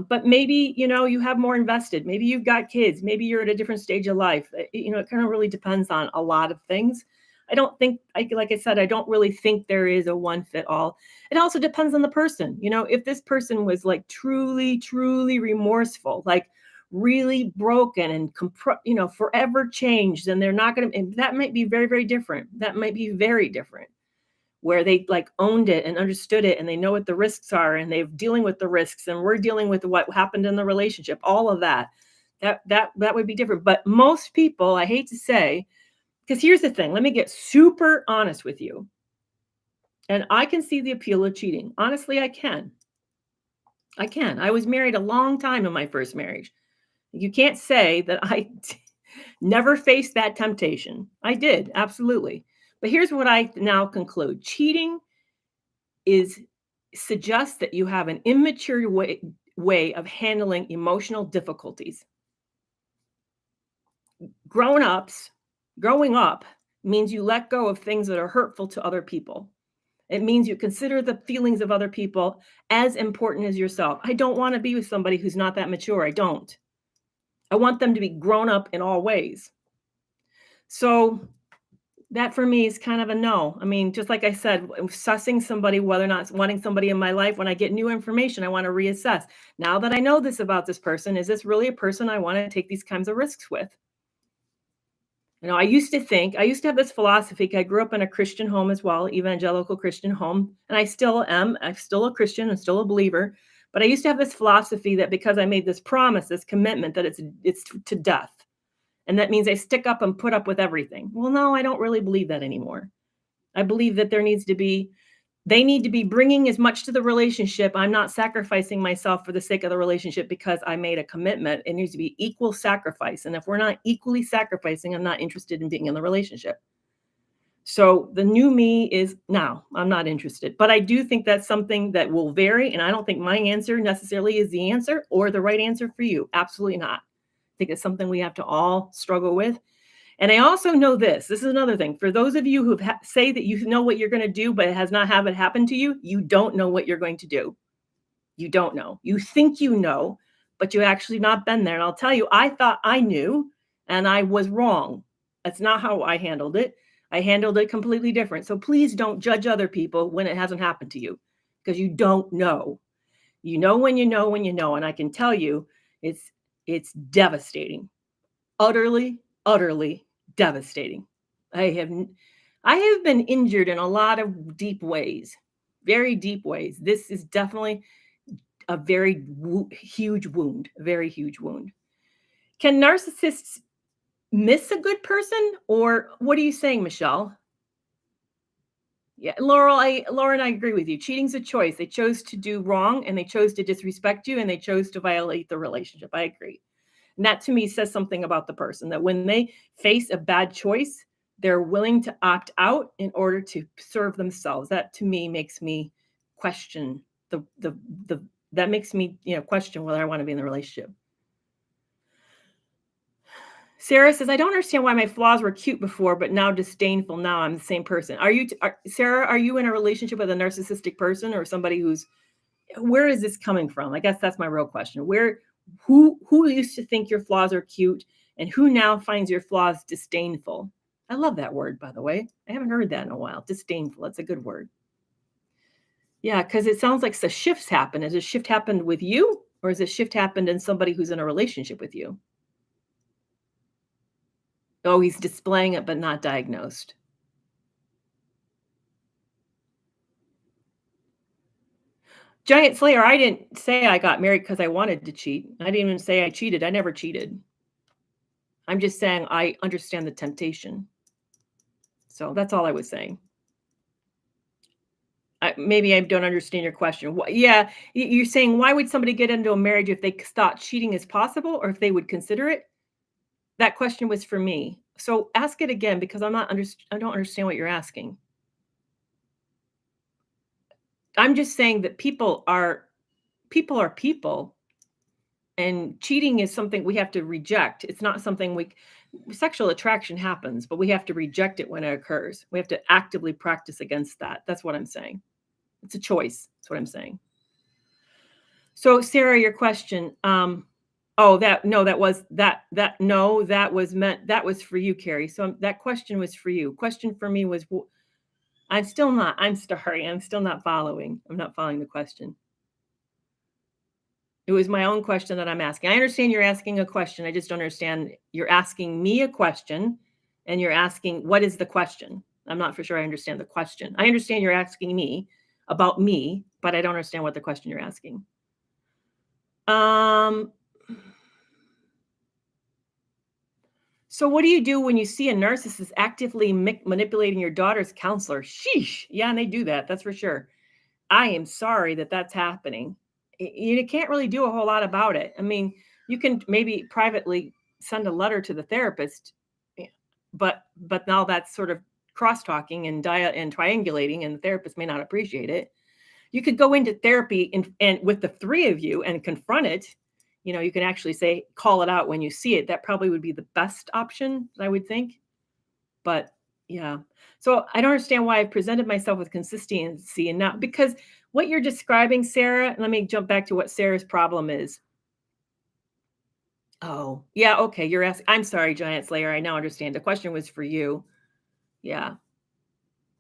But maybe, you have more invested. Maybe you've got kids. Maybe you're at a different stage of life. It kind of really depends on a lot of things. I don't think, like I said, I don't really think there is a one fit all. It also depends on the person. If this person was like truly, truly remorseful, like really broken and, forever changed, then they're not going to, that might be very, very different. That might be very different. Where they like owned it and understood it and they know what the risks are and they're dealing with the risks and we're dealing with what happened in the relationship, all of that would be different. But most people, I hate to say, because here's the thing, let me get super honest with you. And I can see the appeal of cheating. Honestly, I can. I can. I was married a long time in my first marriage. You can't say that I never faced that temptation. I did, absolutely. But here's what I now conclude. Cheating is suggests that you have an immature way of handling emotional difficulties. Grown-ups, growing up means you let go of things that are hurtful to other people. It means you consider the feelings of other people as important as yourself. I don't want to be with somebody who's not that mature. I don't. I want them to be grown up in all ways. So that for me is kind of a no. I mean, just like I said, sussing somebody, whether or not wanting somebody in my life, when I get new information, I want to reassess. Now that I know this about this person, is this really a person I want to take these kinds of risks with? You know, I used to have this philosophy. I grew up in a Christian home as well, evangelical Christian home, and I still am. I'm still a Christian and still a believer. But I used to have this philosophy that because I made this promise, this commitment, that it's to death. And that means I stick up and put up with everything. Well, no, I don't really believe that anymore. I believe that they need to be bringing as much to the relationship. I'm not sacrificing myself for the sake of the relationship because I made a commitment. It needs to be equal sacrifice. And if we're not equally sacrificing, I'm not interested in being in the relationship. So the new me is now, I'm not interested. But I do think that's something that will vary. And I don't think my answer necessarily is the answer or the right answer for you. Absolutely not. I think it's something we have to all struggle with. And I also know this is another thing. For those of you who say that you know what you're going to do, but it has not have it happen to you, you don't know what you're going to do. You don't know. You think you know, but you actually not been there. And I'll tell you, I thought I knew and I was wrong. That's not how I handled it. I handled it completely different. So please don't judge other people when it hasn't happened to you because you don't know. You know when you know when you know. And I can tell you it's devastating. Utterly, utterly devastating. I have I have been injured in a lot of deep ways, very deep ways. This is definitely a very huge wound, a very huge wound. Can narcissists miss a good person, or what are you saying, Michelle? Yeah, Laura and I agree with you. Cheating's a choice. They chose to do wrong, and they chose to disrespect you, and they chose to violate the relationship. I agree. And that to me says something about the person, that when they face a bad choice, they're willing to opt out in order to serve themselves. That to me makes me question the that makes me, question whether I want to be in the relationship. Sarah says, I don't understand why my flaws were cute before, but now disdainful. Now I'm the same person. Sarah, are you in a relationship with a narcissistic person or somebody where is this coming from? I guess that's my real question. Who used to think your flaws are cute and who now finds your flaws disdainful? I love that word, by the way. I haven't heard that in a while. Disdainful. That's a good word. Yeah, because it sounds like the shifts happen. Has a shift happened with you, or has a shift happened in somebody who's in a relationship with you? Oh, he's displaying it, but not diagnosed. Giant Slayer, I didn't say I got married because I wanted to cheat. I didn't even say I cheated. I never cheated. I'm just saying I understand the temptation. So that's all I was saying. Maybe I don't understand your question. Yeah, you're saying why would somebody get into a marriage if they thought cheating is possible or if they would consider it? That question was for me. So ask it again because I don't understand what you're asking. I'm just saying that people, and cheating is something we have to reject. It's not something sexual attraction happens, but we have to reject it when it occurs. We have to actively practice against that. That's what I'm saying. It's a choice. That's what I'm saying. So Sarah, your question, that was for you, Kerry. So that question was for you. Question for me was, I'm still not following. I'm not following the question. It was my own question that I'm asking. I understand you're asking a question. I just don't understand. You're asking me a question and you're asking, what is the question? I'm not for sure I understand the question. I understand you're asking me about me, but I don't understand what the question you're asking. So what do you do when you see a narcissist actively manipulating your daughter's counselor? Sheesh. Yeah, and they do that. That's for sure. I am sorry that that's happening. You can't really do a whole lot about it. I mean, you can maybe privately send a letter to the therapist, eh, but now that's sort of cross talking and and triangulating, and the therapist may not appreciate it. You could go into therapy and with the three of you and confront it. You can actually say, call it out when you see it. That probably would be the best option, I would think. But yeah. So I don't understand why I've presented myself with consistency and not because what you're describing, Sarah, let me jump back to what Sarah's problem is. Oh, yeah, okay. You're asking, I'm sorry, Giant Slayer. I now understand. The question was for you. Yeah.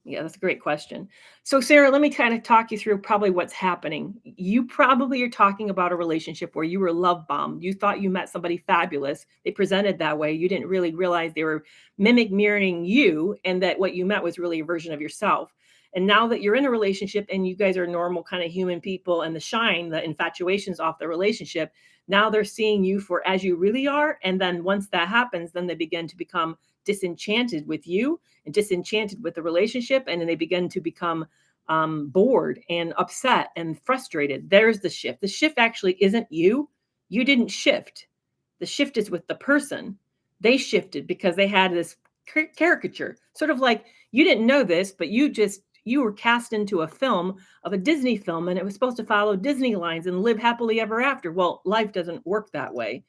Yeah, that's a great question. So, Sarah, let me kind of talk you through probably what's happening. You probably are talking about a relationship where you were love bombed. You thought you met somebody fabulous. They presented that way. You didn't really realize they were mimic mirroring you, and that what you met was really a version of yourself. And now that you're in a relationship and you guys are normal kind of human people, and the infatuation's off the relationship, now they're seeing you for as you really are. And then once that happens, then they begin to become disenchanted with you and disenchanted with the relationship, and then they begin to become bored and upset and frustrated. There's the shift. The shift actually isn't you. You didn't shift. The shift is with the person. They shifted because they had this caricature, sort of like you didn't know this, but you were cast into a film of a Disney film, and it was supposed to follow Disney lines and live happily ever after. Well, life doesn't work that way.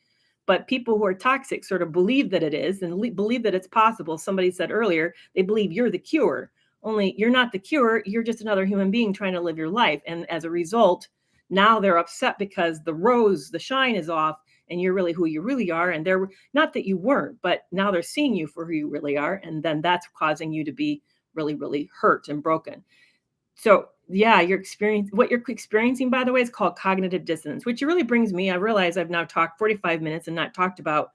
But people who are toxic sort of believe that it is, and believe that it's possible. Somebody said earlier, they believe you're the cure. Only you're not the cure. You're just another human being trying to live your life. And as a result, now they're upset because the shine is off, and you're really who you really are. And they're not that you weren't, but now they're seeing you for who you really are. And then that's causing you to be really, really hurt and broken. So yeah, what you're experiencing, by the way, is called cognitive dissonance, which really brings me, I realize I've now talked 45 minutes and not talked about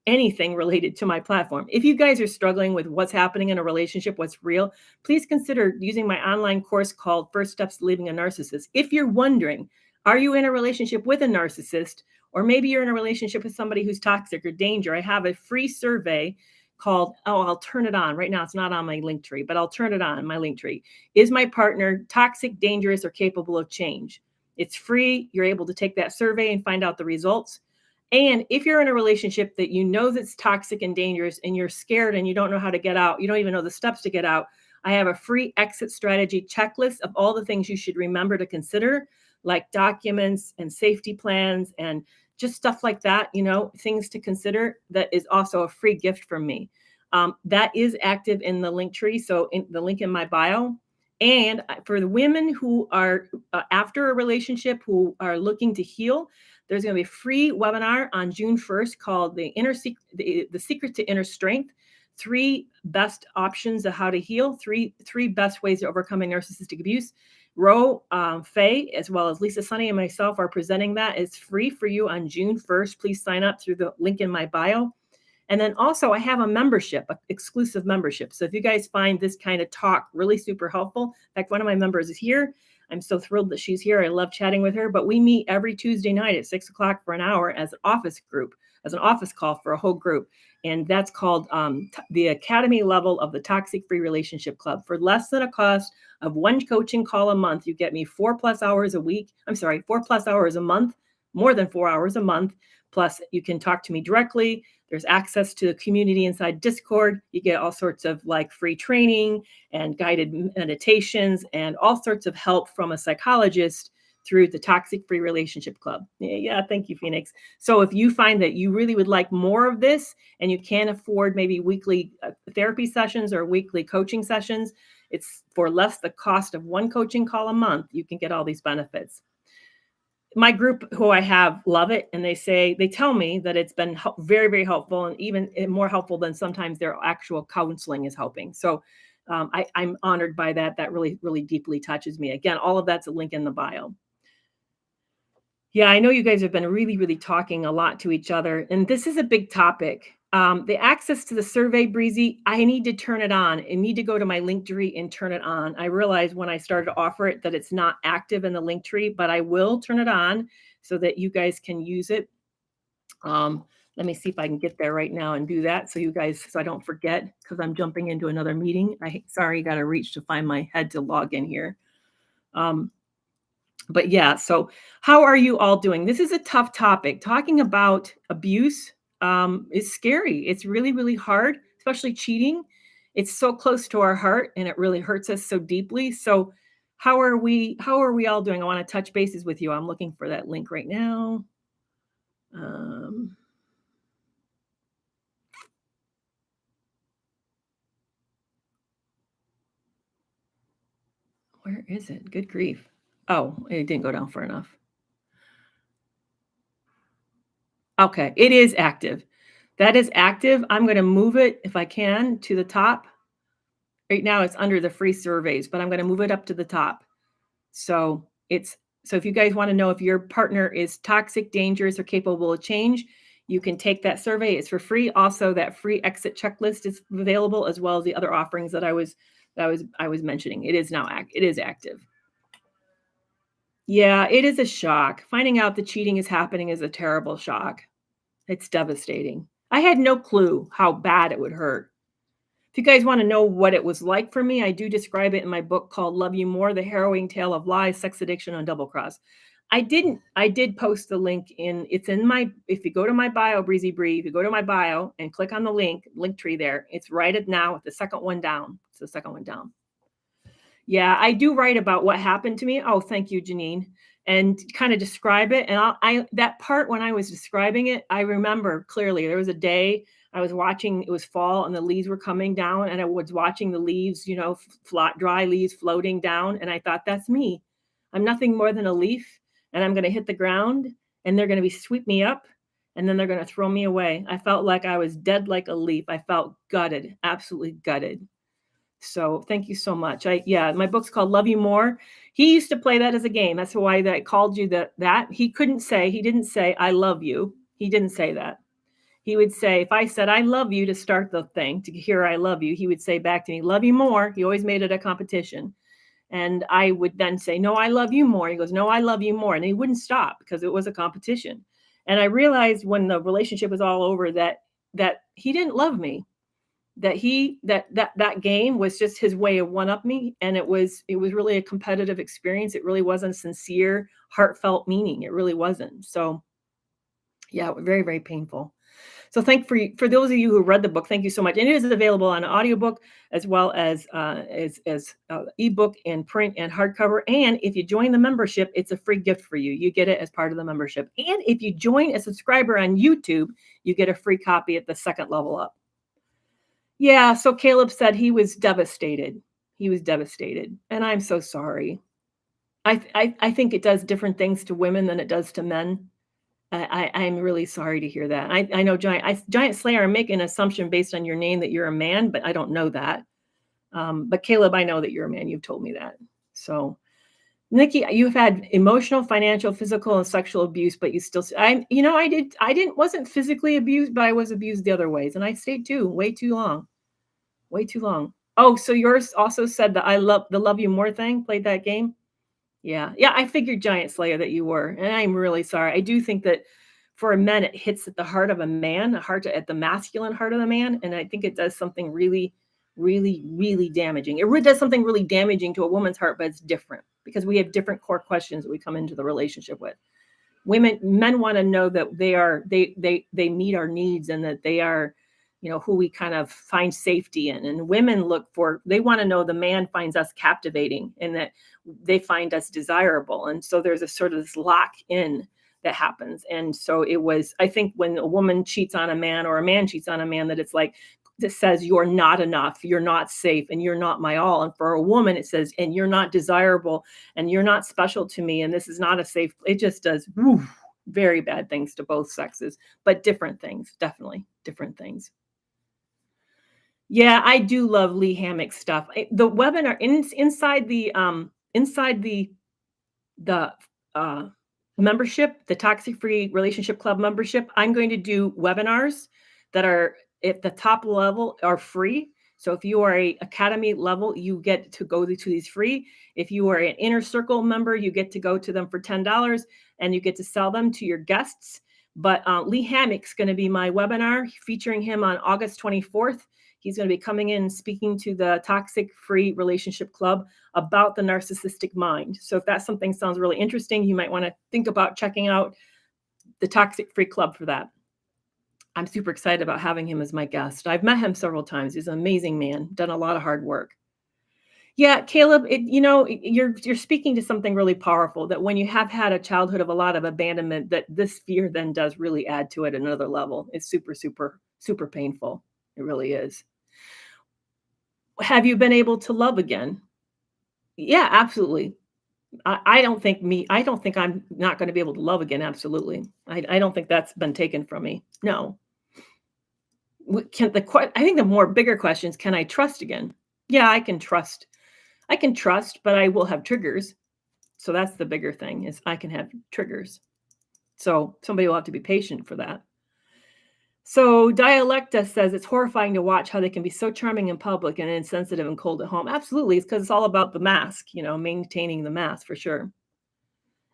anything related to my platform. If you guys are struggling with what's happening in a relationship, what's real, please consider using my online course called First Steps to Leaving a Narcissist. If you're wondering, are you in a relationship with a narcissist, or maybe you're in a relationship with somebody who's toxic or danger, I have a free survey called, I'll turn it on. Right now it's not on my link tree, but I'll turn it on, my link tree. Is my partner toxic, dangerous, or capable of change? It's free. You're able to take that survey and find out the results. And if you're in a relationship that you know that's toxic and dangerous and you're scared and you don't know how to get out, you don't even know the steps to get out, I have a free exit strategy checklist of all the things you should remember to consider, like documents and safety plans and just stuff like that, things to consider. That is also a free gift from me. That is active in the link tree. So in the link in my bio. And for the women who are after a relationship, who are looking to heal, there's going to be a free webinar on June 1st called the Secret to Inner Strength. 3 best options of how to heal, three best ways to overcoming narcissistic abuse. Ro, Faye, as well as Lisa, Sunny, and myself are presenting that. It's free for you on June 1st. Please sign up through the link in my bio. And then also I have a membership, an exclusive membership. So if you guys find this kind of talk really super helpful, in fact, one of my members is here. I'm so thrilled that she's here. I love chatting with her, but we meet every Tuesday night at 6:00 for an hour as an office group, as an office call for a whole group. And that's called the Academy level of the Toxic Free Relationship Club. For less than a cost of 1 coaching call a month, you get me 4+ hours a week. 4+ hours a month, more than 4 hours a month. Plus, you can talk to me directly. There's access to the community inside Discord. You get all sorts of free training and guided meditations and all sorts of help from a psychologist through the Toxic Free Relationship Club. Yeah, thank you, Phoenix. So if you find that you really would like more of this and you can't afford maybe weekly therapy sessions or weekly coaching sessions, it's for less the cost of 1 coaching call a month, you can get all these benefits. My group who I have love it, and they tell me that it's been very, very helpful, and even more helpful than sometimes their actual counseling is helping. So I'm honored by that. That really, really deeply touches me. Again, all of that's a link in the bio. Yeah, I know you guys have been really, really talking a lot to each other, and this is a big topic. The access to the survey, Breezy, I need to turn it on. I need to go to my link tree and turn it on. I realized when I started to offer it that it's not active in the link tree, but I will turn it on so that you guys can use it. Let me see if I can get there right now and do that so you guys so I don't forget because I'm jumping into another meeting. Sorry, gotta reach to find my head to log in here. Um, but yeah, so how are you all doing? This is a tough topic. Talking about abuse is scary. It's really, really hard, especially cheating. It's so close to our heart and it really hurts us so deeply. So how are we all doing? I want to touch bases with you. I'm looking for that link right now. Um, where is it? Good grief. Oh, it didn't go down far enough. Okay, it is active. That is active. I'm going to move it if I can to the top. Right now it's under the free surveys, but I'm going to move it up to the top. So if you guys want to know if your partner is toxic, dangerous, or capable of change, you can take that survey. It's for free. Also, that free exit checklist is available, as well as the other offerings that I was mentioning. It is active. Yeah, it is a shock. Finding out the cheating is happening is a terrible shock. It's devastating. I had no clue how bad it would hurt. If you guys want to know what it was like for me, I do describe it in my book called Love You More, The Harrowing Tale of Lies, Sex Addiction, and Double Cross. I did post the link it's in my, if you go to my bio, Breezy Bree, if you go to my bio and click on the link tree there, it's right at now, the second one down. It's the second one down. Yeah, I do write about what happened to me. Oh, thank you, Janine. And kind of describe it. And that part when I was describing it, I remember clearly there was a day I was watching, it was fall and the leaves were coming down and I was watching the leaves, dry leaves floating down. And I thought, that's me. I'm nothing more than a leaf and I'm going to hit the ground and they're going to sweep me up and then they're going to throw me away. I felt like I was dead like a leaf. I felt gutted, absolutely gutted. So thank you so much. My book's called Love You More. He used to play that as a game. That's why I called you that. He didn't say, I love you. He didn't say that. He would say, if I said, I love you to start the thing, to hear I love you, he would say back to me, love you more. He always made it a competition. And I would then say, no, I love you more. He goes, no, I love you more. And he wouldn't stop because it was a competition. And I realized when the relationship was all over that he didn't love me. That game was just his way of one-up me, and it was really a competitive experience. It really wasn't sincere, heartfelt meaning. It really wasn't. So yeah, very, very painful. So for those of you who read the book, thank you so much. And it is available on audiobook as well as ebook and print and hardcover. And if you join the membership, it's a free gift for you. You get it as part of the membership. And if you join a subscriber on YouTube, you get a free copy at the second level up. Yeah, so Caleb said he was devastated. He was devastated, and I'm so sorry. I think it does different things to women than it does to men. I'm really sorry to hear that. I know Giant Slayer, I'm making an assumption based on your name that you're a man, but I don't know that. But Caleb, I know that you're a man. You've told me that. So, Nikki, you've had emotional, financial, physical, and sexual abuse, but you still, wasn't physically abused, but I was abused the other ways, and I stayed way too long. Oh, so yours also said that the Love You More thing, played that game? Yeah, I figured Giant Slayer that you were, and I'm really sorry. I do think that for men, it hits at the heart of a man, at the masculine heart of the man, and I think it does something really, really, really damaging. It really does something really damaging to a woman's heart, but it's different because we have different core questions that we come into the relationship with. Men want to know that they meet our needs and that they are, who we kind of find safety in. And women they want to know the man finds us captivating and that they find us desirable. And so there's a sort of this lock in that happens. And so I think when a woman cheats on a man or a man cheats on a man, that it's like, that says you're not enough, you're not safe, and you're not my all. And for a woman, it says, and you're not desirable, and you're not special to me, and this is not a safe. It just does very bad things to both sexes, but different things, definitely different things. Yeah, I do love Lee Hammock's stuff. The webinar inside the membership, the Toxic Free Relationship Club membership, I'm going to do webinars that are at the top level are free. So if you are a academy level, you get to go to these free. If you are an inner circle member, you get to go to them for $10 and you get to sell them to your guests. But Lee Hammock's going to be my webinar featuring him on August 24th. He's going to be coming in and speaking to the Toxic Free Relationship Club about the narcissistic mind. So if that something sounds really interesting, you might want to think about checking out the Toxic Free Club for that. I'm super excited about having him as my guest. I've met him several times. He's an amazing man, done a lot of hard work. Yeah, Caleb, you're speaking to something really powerful, that when you have had a childhood of a lot of abandonment, that this fear then does really add to it another level. It's super, super, super painful. It really is. Have you been able to love again? Yeah, absolutely. I don't think I'm not going to be able to love again. Absolutely. I don't think that's been taken from me. No. I think the more bigger question is, can I trust again? Yeah, I can trust. I can trust, but I will have triggers. So that's the bigger thing, is I can have triggers. So somebody will have to be patient for that. So Dialecta says it's horrifying to watch how they can be so charming in public and insensitive and cold at home. Absolutely. It's because it's all about the mask, maintaining the mask for sure.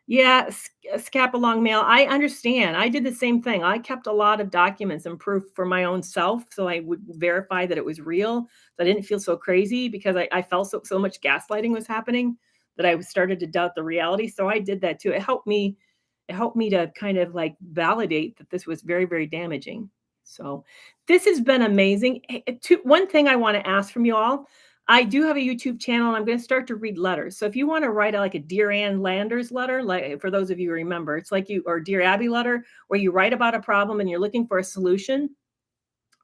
Yeah, Scapalong mail. I understand. I did the same thing. I kept a lot of documents and proof for my own self, so I would verify that it was real. So I didn't feel so crazy, because I felt so much gaslighting was happening that I started to doubt the reality. So I did that too. It helped me. It helped me to kind of like validate that this was very, very damaging. So this has been amazing. One thing I want to ask from you all. I do have a YouTube channel, and I'm going to start to read letters. So if you want to write like a Dear Ann Landers letter, like for those of you who remember, it's like or Dear Abby letter, where you write about a problem and you're looking for a solution.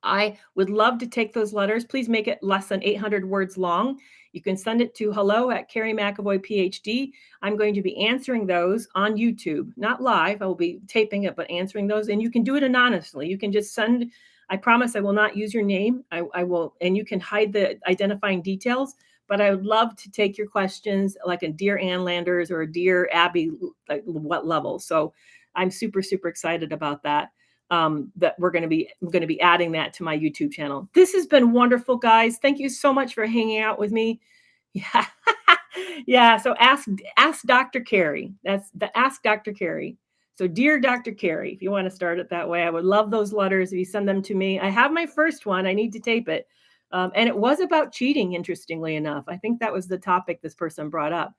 I would love to take those letters. Please make it less than 800 words long. You can send it to hello@Kerry McAvoy, Ph.D. I'm going to be answering those on YouTube, not live. I will be taping it, but answering those. And you can do it anonymously. You can just send. I promise I will not use your name. I will, and you can hide the identifying details. But I would love to take your questions, like a Dear Ann Landers or a Dear Abby, like what level. So I'm super, super excited about that. That I'm going to be adding that to my YouTube channel. This has been wonderful, guys. Thank you so much for hanging out with me. Yeah. Yeah. So ask Dr. Kerry. That's the Ask Dr. Kerry. So dear Dr. Kerry, if you want to start it that way, I would love those letters if you send them to me. I have my first one. I need to tape it. And it was about cheating, interestingly enough. I think that was the topic this person brought up.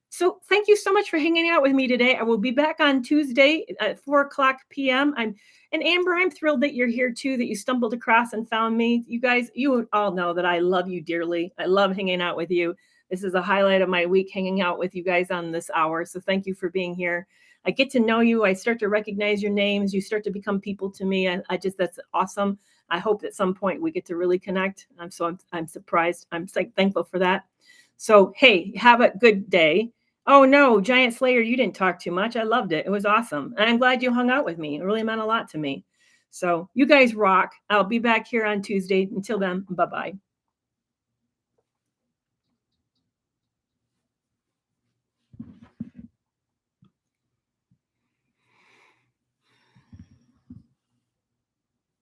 So thank you so much for hanging out with me today. I will be back on Tuesday at 4:00 p.m. And Amber, I'm thrilled that you're here too, that you stumbled across and found me. You guys, you all know that I love you dearly. I love hanging out with you. This is a highlight of my week, hanging out with you guys on this hour. So thank you for being here. I get to know you. I start to recognize your names. You start to become people to me. That's awesome. I hope at some point we get to really connect. I'm surprised. I'm thankful for that. So, hey, have a good day. Oh no, Giant Slayer, you didn't talk too much. I loved it. It was awesome. And I'm glad you hung out with me. It really meant a lot to me. So you guys rock. I'll be back here on Tuesday. Until then, bye-bye.